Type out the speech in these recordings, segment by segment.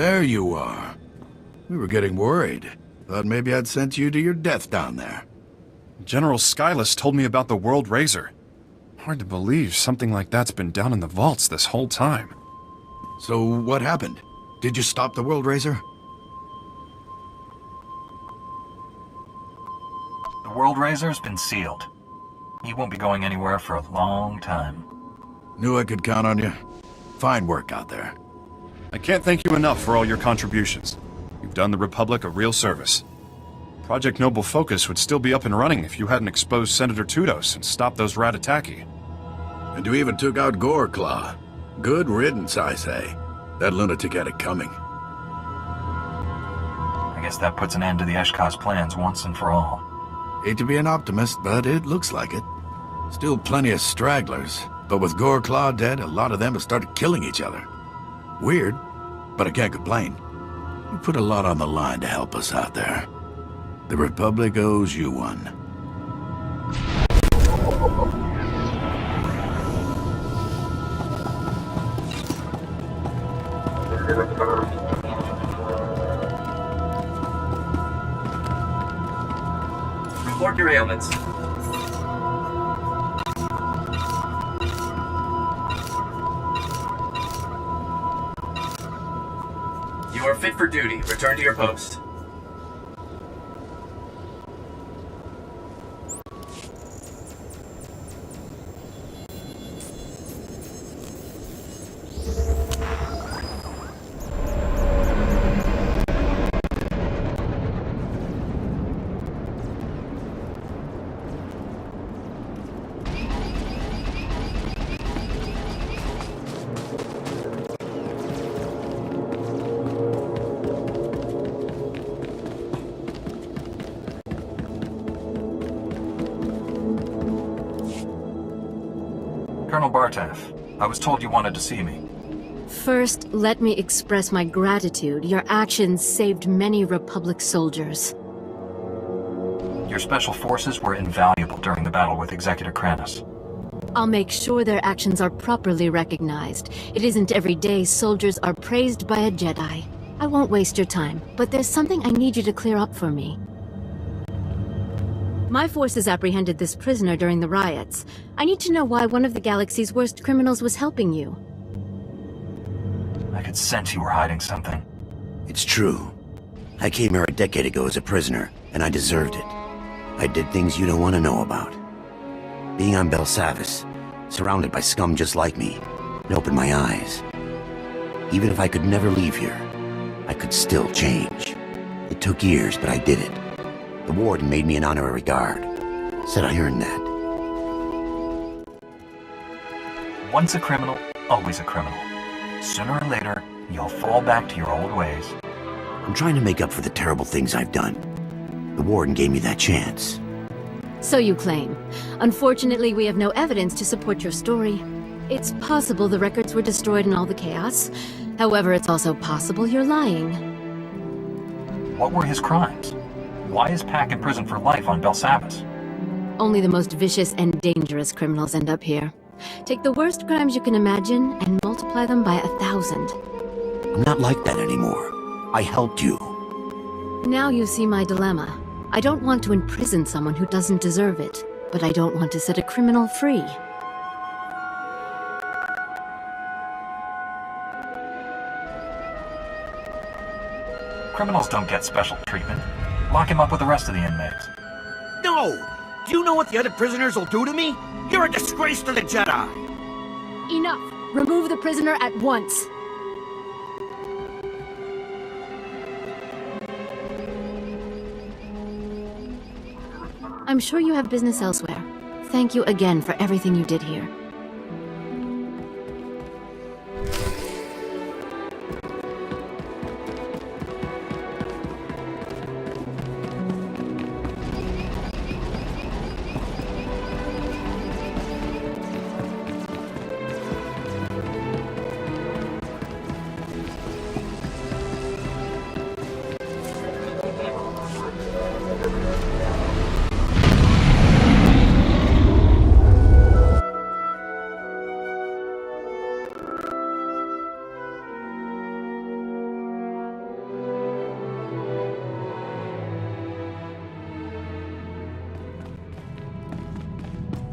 There you are. We were getting worried. Thought maybe I'd sent you to your death down there. General Skylus told me about the World Razor. Hard to believe something like that's been down in the vaults this whole time. So what happened? Did you stop the World Razor? The World Razor's been sealed. He won't be going anywhere for a long time. Knew I could count on you. Fine work out there. I can't thank you enough for all your contributions. You've done the Republic a real service. Project Noble Focus would still be up and running if you hadn't exposed Senator Tudos and stopped those Ratataki. And you even took out Goreclaw. Good riddance, I say. That lunatic had it coming. I guess that puts an end to the Eshkaz plans once and for all. Hate to be an optimist, but it looks like it. Still plenty of stragglers, but with Goreclaw dead, a lot of them have started killing each other. Weird, but I can't complain. You put a lot on the line to help us out there. The Republic owes you one. Report your ailments. You are fit for duty. Return to your post. Colonel Bartaf, I was told you wanted to see me. First, let me express my gratitude. Your actions saved many Republic soldiers. Your special forces were invaluable during the battle with Executor Kranis. I'll make sure their actions are properly recognized. It isn't every day soldiers are praised by a Jedi. I won't waste your time, but there's something I need you to clear up for me. My forces apprehended this prisoner during the riots. I need to know why one of the galaxy's worst criminals was helping you. I could sense you were hiding something. It's true. I came here a decade ago as a prisoner, and I deserved it. I did things you don't want to know about. Being on Belsavis, surrounded by scum just like me, it opened my eyes. Even if I could never leave here, I could still change. It took years, but I did it. The warden made me an honorary guard. Said I earned that. Once a criminal, always a criminal. Sooner or later, you'll fall back to your old ways. I'm trying to make up for the terrible things I've done. The warden gave me that chance. So you claim. Unfortunately, we have no evidence to support your story. It's possible the records were destroyed in all the chaos. However, it's also possible you're lying. What were his crimes? Why is Pack in prison for life on Belsavis? Only the most vicious and dangerous criminals end up here. Take the worst crimes you can imagine and multiply them by 1,000. I'm not like that anymore. I helped you. Now you see my dilemma. I don't want to imprison someone who doesn't deserve it, but I don't want to set a criminal free. Criminals don't get special treatment. Lock him up with the rest of the inmates. No! Do you know what the other prisoners will do to me? You're a disgrace to the Jedi! Enough! Remove the prisoner at once! I'm sure you have business elsewhere. Thank you again for everything you did here.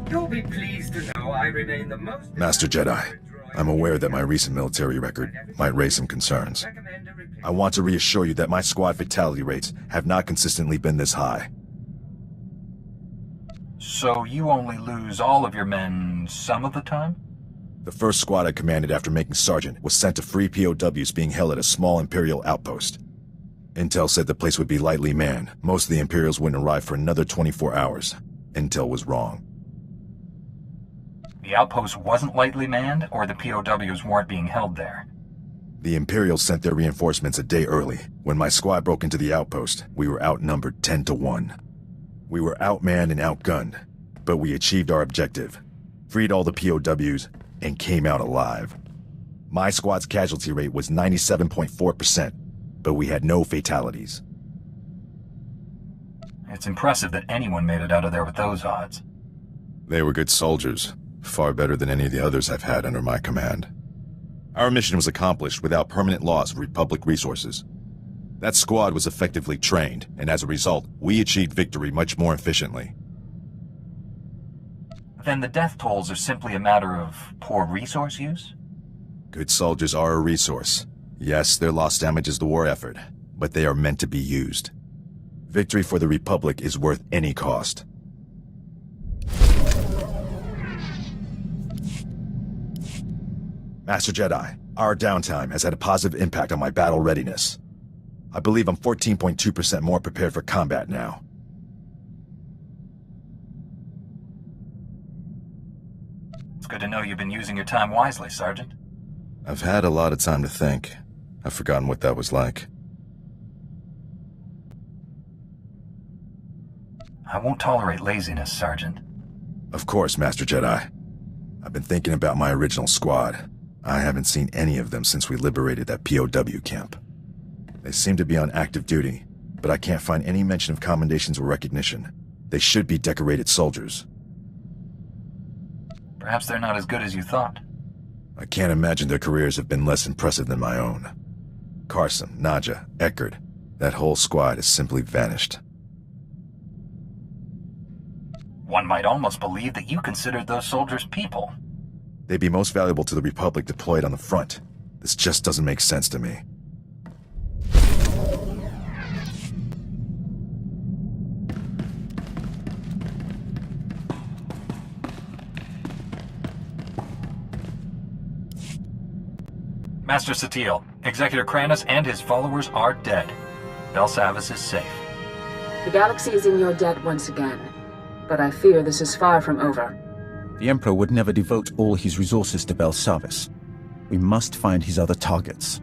You'll be pleased to know I remain the most... Master Jedi, I'm aware that my recent military record might raise some concerns. I want to reassure you that my squad fatality rates have not consistently been this high. So you only lose all of your men some of the time? The first squad I commanded after making Sergeant was sent to free POWs being held at a small Imperial outpost. Intel said the place would be lightly manned. Most of the Imperials wouldn't arrive for another 24 hours. Intel was wrong. The outpost wasn't lightly manned, or the POWs weren't being held there? The Imperials sent their reinforcements a day early. When my squad broke into the outpost, we were outnumbered 10-1. We were outmanned and outgunned, but we achieved our objective, freed all the POWs, and came out alive. My squad's casualty rate was 97.4%, but we had no fatalities. It's impressive that anyone made it out of there with those odds. They were good soldiers, far better than any of the others I've had under my command. Our mission was accomplished without permanent loss of Republic resources. That squad was effectively trained, and as a result, we achieved victory much more efficiently. Then the death tolls are simply a matter of poor resource use? Good soldiers are a resource. Yes, their loss damages the war effort, but they are meant to be used. Victory for the Republic is worth any cost. Master Jedi, our downtime has had a positive impact on my battle readiness. I believe I'm 14.2% more prepared for combat now. It's good to know you've been using your time wisely, Sergeant. I've had a lot of time to think. I've forgotten what that was like. I won't tolerate laziness, Sergeant. Of course, Master Jedi. I've been thinking about my original squad. I haven't seen any of them since we liberated that POW camp. They seem to be on active duty, but I can't find any mention of commendations or recognition. They should be decorated soldiers. Perhaps they're not as good as you thought. I can't imagine their careers have been less impressive than my own. Carson, Nadja, Eckert, that whole squad has simply vanished. One might almost believe that you considered those soldiers people. They'd be most valuable to the Republic deployed on the front. This just doesn't make sense to me. Master Satele, Executor Kranis and his followers are dead. Belsavis is safe. The galaxy is in your debt once again, but I fear this is far from over. The Emperor would never devote all his resources to Belsavis. We must find his other targets.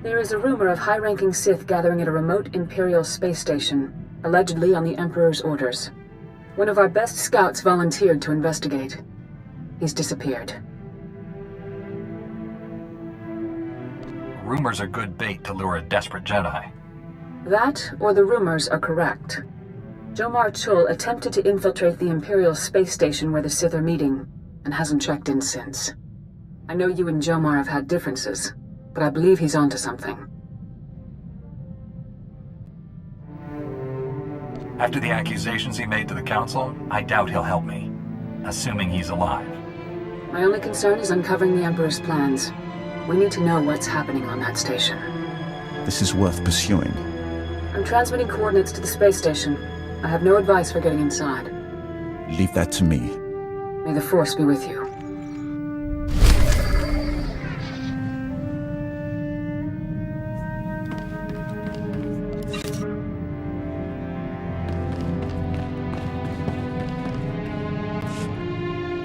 There is a rumor of high-ranking Sith gathering at a remote Imperial space station, allegedly on the Emperor's orders. One of our best scouts volunteered to investigate. He's disappeared. Rumors are good bait to lure a desperate Jedi. That, or the rumors are correct. Jomar Chul attempted to infiltrate the Imperial space station where the Sith are meeting, and hasn't checked in since. I know you and Jomar have had differences, but I believe he's onto something. After the accusations he made to the Council, I doubt he'll help me, assuming he's alive. My only concern is uncovering the Emperor's plans. We need to know what's happening on that station. This is worth pursuing. I'm transmitting coordinates to the space station. I have no advice for getting inside. Leave that to me. May the Force be with you.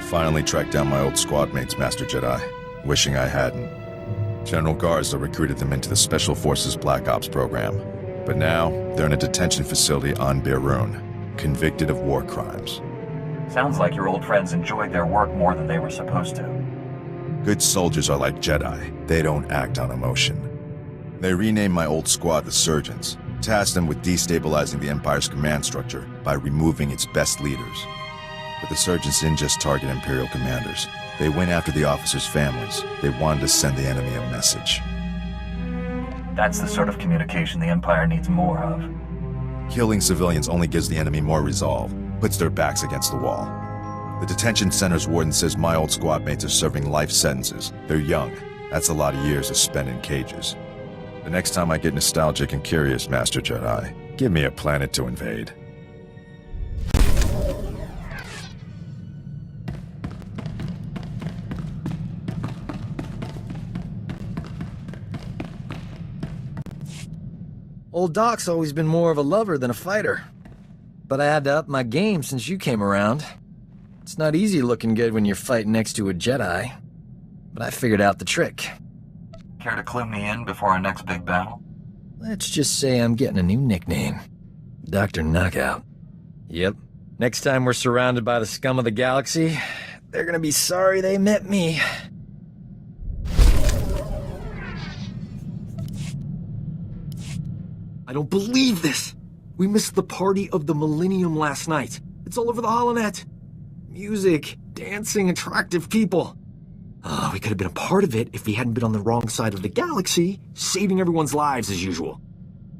Finally tracked down my old squad mates, Master Jedi. Wishing I hadn't. General Garza recruited them into the Special Forces Black Ops program. But now, they're in a detention facility on Berun, convicted of war crimes. Sounds like your old friends enjoyed their work more than they were supposed to. Good soldiers are like Jedi. They don't act on emotion. They renamed my old squad the Surgeons, tasked them with destabilizing the Empire's command structure by removing its best leaders. But the Surgeons didn't just target Imperial commanders. They went after the officers' families. They wanted to send the enemy a message. That's the sort of communication the Empire needs more of. Killing civilians only gives the enemy more resolve, puts their backs against the wall. The detention center's warden says my old squad mates are serving life sentences. They're young. That's a lot of years to spend in cages. The next time I get nostalgic and curious, Master Jedi, give me a planet to invade. Old Doc's always been more of a lover than a fighter. But I had to up my game since you came around. It's not easy looking good when you're fighting next to a Jedi. But I figured out the trick. Care to clue me in before our next big battle? Let's just say I'm getting a new nickname. Dr. Knockout. Yep. Next time we're surrounded by the scum of the galaxy, they're gonna be sorry they met me. I don't believe this! We missed the party of the Millennium last night. It's all over the holonet. Music, dancing, attractive people. We could have been a part of it if we hadn't been on the wrong side of the galaxy, saving everyone's lives as usual.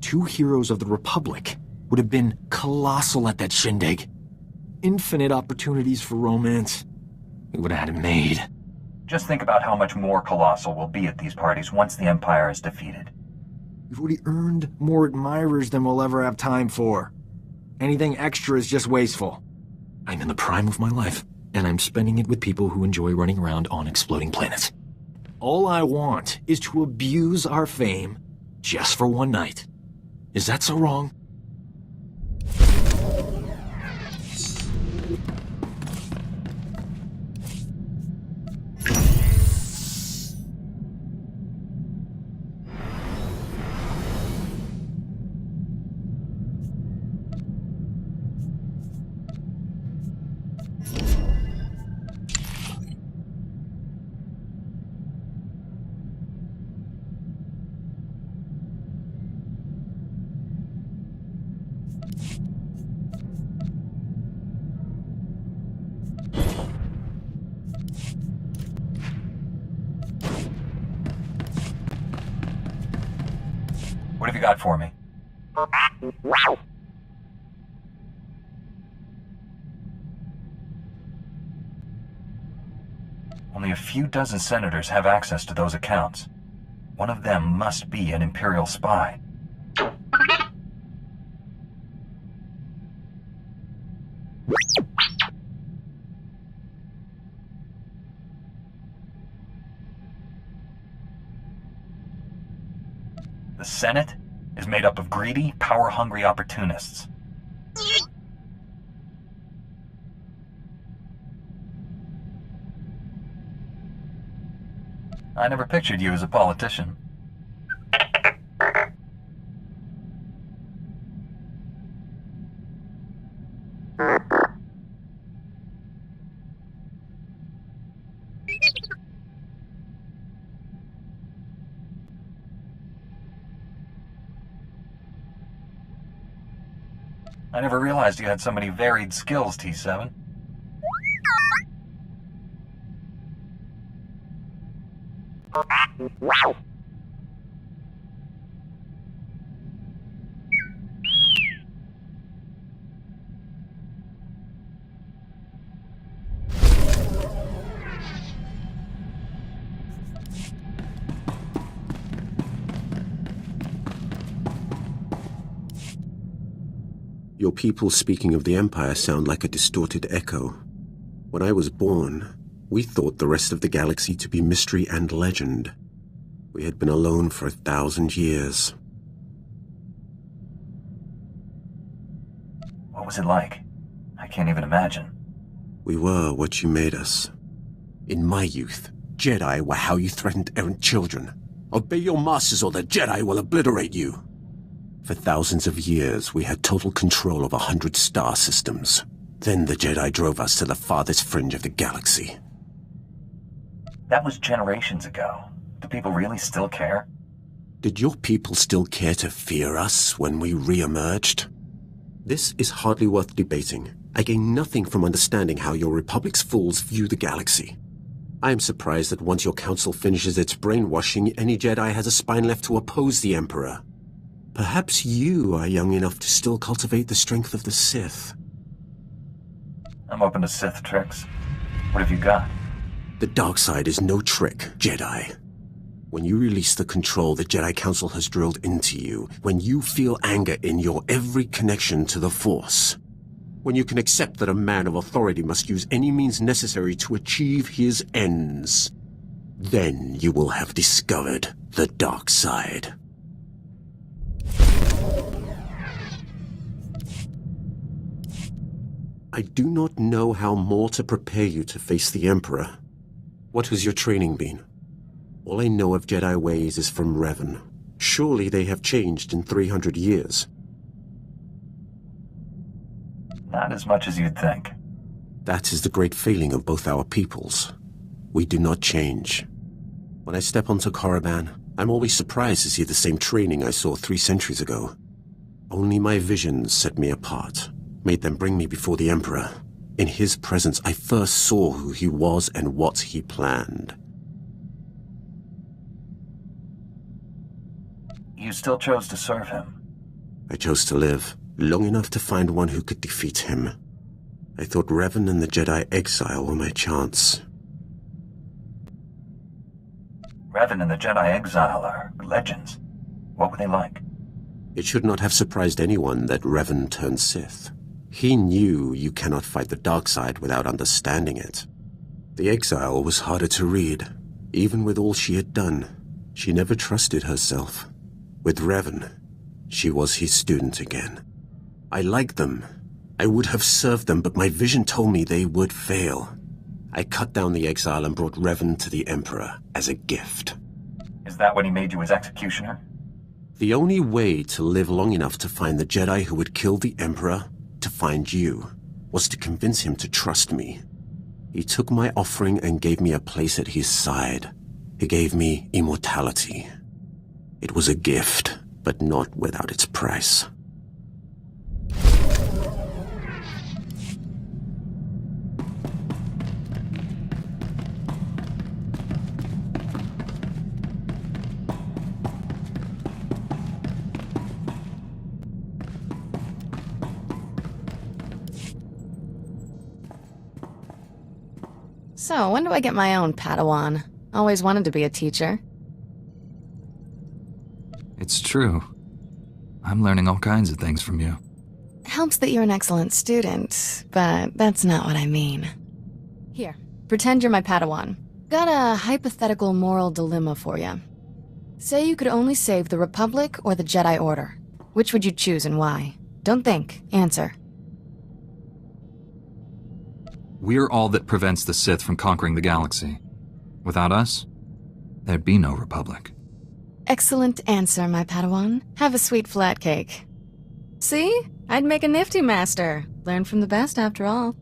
2 heroes of the Republic would have been colossal at that shindig. Infinite opportunities for romance. We would have had it made. Just think about how much more colossal we'll be at these parties once the Empire is defeated. We've already earned more admirers than we'll ever have time for. Anything extra is just wasteful. I'm in the prime of my life, and I'm spending it with people who enjoy running around on exploding planets. All I want is to abuse our fame just for one night. Is that so wrong? What have you got for me? Only a few dozen senators have access to those accounts. One of them must be an Imperial spy. The Senate is made up of greedy, power-hungry opportunists. I never pictured you as a politician. I never realized you had so many varied skills, T7. Your people speaking of the Empire sound like a distorted echo. When I was born, we thought the rest of the galaxy to be mystery and legend. We had been alone for 1,000 years. What was it like? I can't even imagine. We were what you made us. In my youth, Jedi were how you threatened errant children. Obey your masters or the Jedi will obliterate you. For thousands of years, we had total control of 100 star systems. Then the Jedi drove us to the farthest fringe of the galaxy. That was generations ago. Do people really still care? Did your people still care to fear us when we re-emerged? This is hardly worth debating. I gain nothing from understanding how your Republic's fools view the galaxy. I am surprised that once your council finishes its brainwashing, any Jedi has a spine left to oppose the Emperor. Perhaps you are young enough to still cultivate the strength of the Sith. I'm open to Sith tricks. What have you got? The dark side is no trick, Jedi. When you release the control the Jedi Council has drilled into you, when you feel anger in your every connection to the Force, when you can accept that a man of authority must use any means necessary to achieve his ends, then you will have discovered the dark side. I do not know how more to prepare you to face the Emperor. What has your training been? All I know of Jedi ways is from Revan. Surely they have changed in 300 years. Not as much as you'd think. That is the great failing of both our peoples. We do not change. When I step onto Korriban, I'm always surprised to see the same training I saw 3 centuries ago. Only my visions set me apart, made them bring me before the Emperor. In his presence, I first saw who he was and what he planned. You still chose to serve him. I chose to live, long enough to find one who could defeat him. I thought Revan and the Jedi exile were my chance. Revan and the Jedi exile are legends. What were they like? It should not have surprised anyone that Revan turned Sith. He knew you cannot fight the dark side without understanding it. The exile was harder to read. Even with all she had done, she never trusted herself. With Revan, she was his student again. I liked them. I would have served them, but my vision told me they would fail. I cut down the exile and brought Revan to the Emperor as a gift. Is that when he made you his executioner? The only way to live long enough to find the Jedi who would kill the Emperor, to find you, was to convince him to trust me. He took my offering and gave me a place at his side. He gave me immortality. It was a gift, but not without its price. So, when do I get my own Padawan? Always wanted to be a teacher. It's true. I'm learning all kinds of things from you. Helps that you're an excellent student, but that's not what I mean. Here, pretend you're my Padawan. Got a hypothetical moral dilemma for you. Say you could only save the Republic or the Jedi Order. Which would you choose and why? Don't think, answer. We're all that prevents the Sith from conquering the galaxy. Without us, there'd be no Republic. Excellent answer, my Padawan. Have a sweet flat cake. See? I'd make a nifty master. Learn from the best, after all.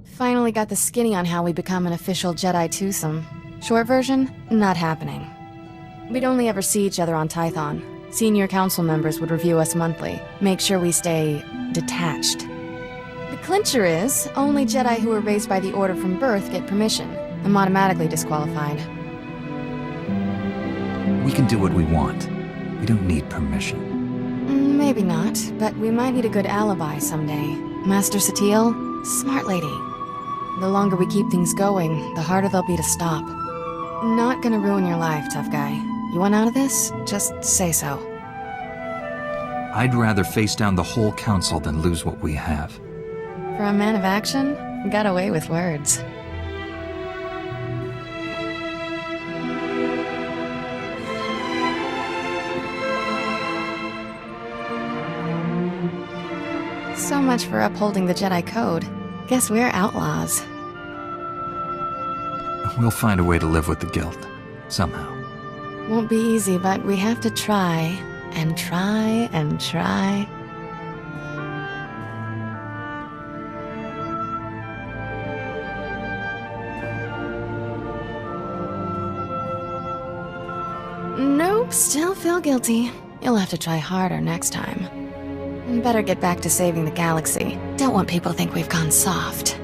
Finally got the skinny on how we become an official Jedi twosome. Short version, not happening. We'd only ever see each other on Tython. Senior council members would review us monthly, make sure we stay detached. The clincher is, only Jedi who were raised by the Order from birth get permission. I'm automatically disqualified. We can do what we want. We don't need permission. Maybe not, but we might need a good alibi someday. Master Satele, smart lady. The longer we keep things going, the harder they'll be to stop. Not gonna ruin your life, tough guy. You want out of this? Just say so. I'd rather face down the whole council than lose what we have. For a man of action, got away with words. So much for upholding the Jedi Code. Guess we're outlaws. We'll find a way to live with the guilt. Somehow. Won't be easy, but we have to try, and try, and try. Nope, still feel guilty. You'll have to try harder next time. Better get back to saving the galaxy. Don't want people to think we've gone soft.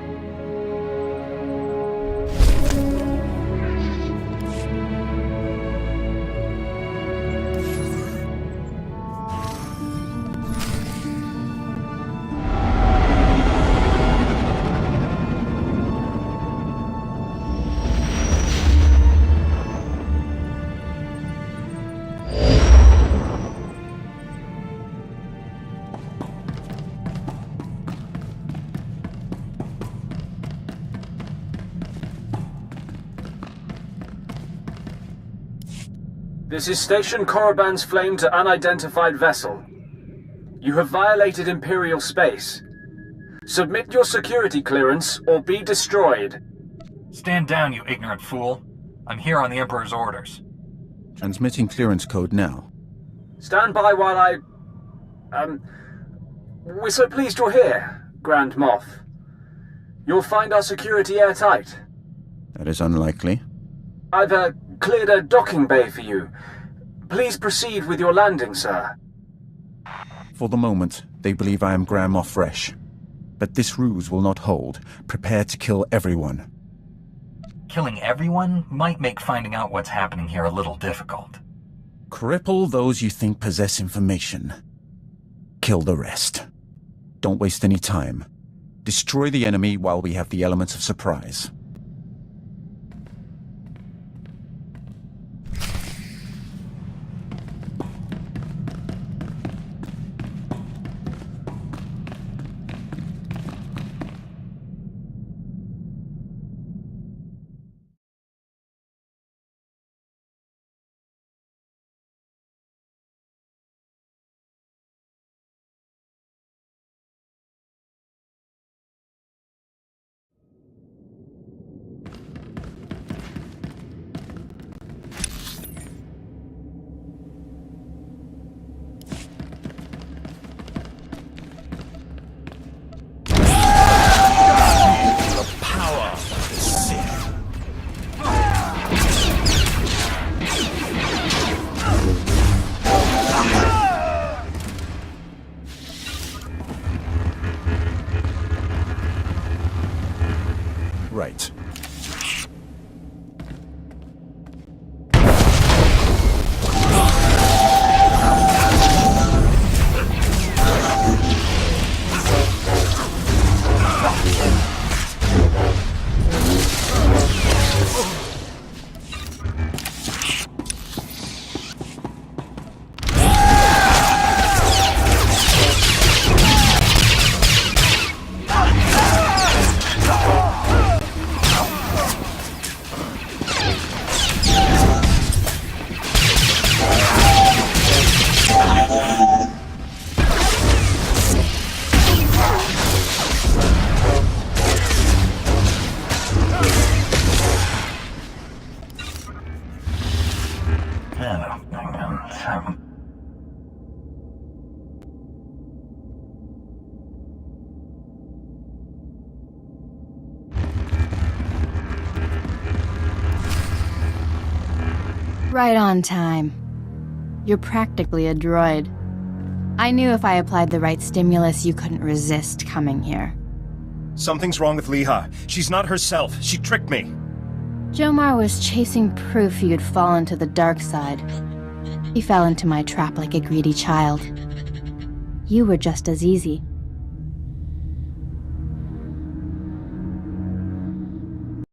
This is Station Korriban's flame to unidentified vessel. You have violated Imperial space. Submit your security clearance or be destroyed. Stand down, you ignorant fool. I'm here on the Emperor's orders. Transmitting clearance code now. Stand by while I... We're so pleased you're here, Grand Moff. You'll find our security airtight. That is unlikely. I've, cleared a docking bay for you. Please proceed with your landing, sir. For the moment, they believe I am Grand Moff Fresh. But this ruse will not hold. Prepare to kill everyone. Killing everyone might make finding out what's happening here a little difficult. Cripple those you think possess information. Kill the rest. Don't waste any time. Destroy the enemy while we have the elements of surprise. Right. Right on time. You're practically a droid. I knew if I applied the right stimulus, you couldn't resist coming here. Something's wrong with Leha. She's not herself. She tricked me. Jomar was chasing proof you'd fallen to the dark side. He fell into my trap like a greedy child. You were just as easy.